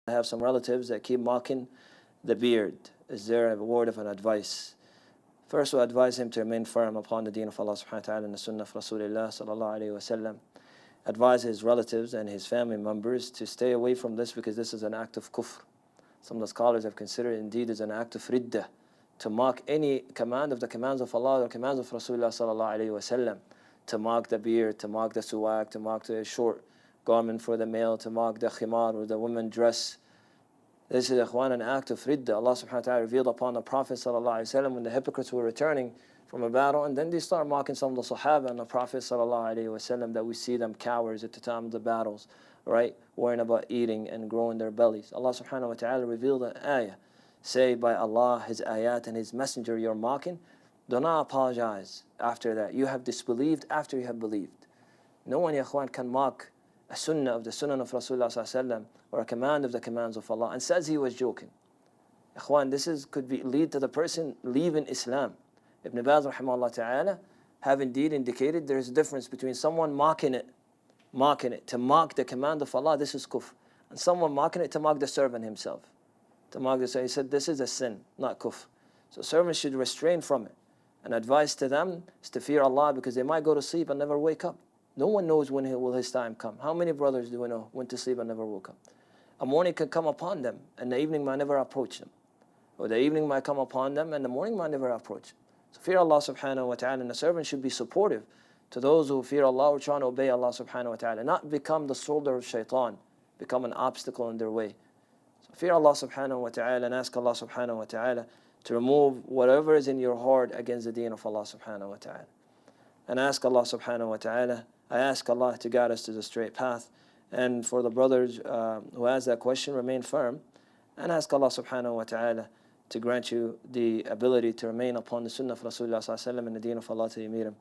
I have some relatives that keep mocking the beard. Is there a word of an advice? First, we advise him to remain firm upon the deen of Allah subhanahu wa ta'ala and the sunnah of Rasulullah sallallahu alayhi wa sallam. Advise his relatives and his family members to stay away from this, because this is an act of kufr. Some of the scholars have considered it indeed as an act of riddah, to mock any command of the commands of Allah or commands of Rasulullah sallallahu alayhi wa sallam, to mock the beard, to mock the suwak, to mock the short garment for the male, to mock the khimar or the woman dress. This is, ikhwan, an act of ridda. Allah subhanahu wa ta'ala revealed upon the Prophet sallallahu alayhi wa sallam when the hypocrites were returning from a battle, and then they start mocking some of the Sahaba and the Prophet sallallahu alayhi wa sallam, that we see them cowards at the time of the battles, right, worrying about eating and growing their bellies. Allah subhanahu wa ta'ala revealed an ayah, say by Allah, His ayat and His messenger you're mocking, do not apologize after that. You have disbelieved after you have believed. No one, ya ikhwan, can mock a sunnah of the sunnah of Rasulullah sallallahu alaihi wasallam or a command of the commands of Allah and says he was joking. Ikhwan, this could lead to the person leaving Islam. Ibn Baz rahimahullah ta'ala have indeed indicated there is a difference between someone mocking it, to mock the command of Allah, this is kufr, and someone mocking it to mock the servant himself. To mock the servant, he said this is a sin, not kufr. So servants should restrain from it. And advice to them is to fear Allah, because they might go to sleep and never wake up. No one knows when will his time come. How many brothers do we know went to sleep and never woke up? A morning could come upon them and the evening might never approach them. Or the evening might come upon them and the morning might never approach them. So fear Allah subhanahu wa ta'ala, and the servant should be supportive to those who fear Allah or trying to obey Allah subhanahu wa ta'ala, not become the shoulder of shaitan, become an obstacle in their way. So fear Allah subhanahu wa ta'ala and ask Allah subhanahu wa ta'ala to remove whatever is in your heart against the deen of Allah subhanahu wa ta'ala. And ask Allah subhanahu wa ta'ala, I ask Allah to guide us to the straight path. And for the brothers who ask that question, remain firm and ask Allah subhanahu wa ta'ala to grant you the ability to remain upon the sunnah of Rasulullah sallallahu alaihi wasallam and the deen of Allah till you meet him.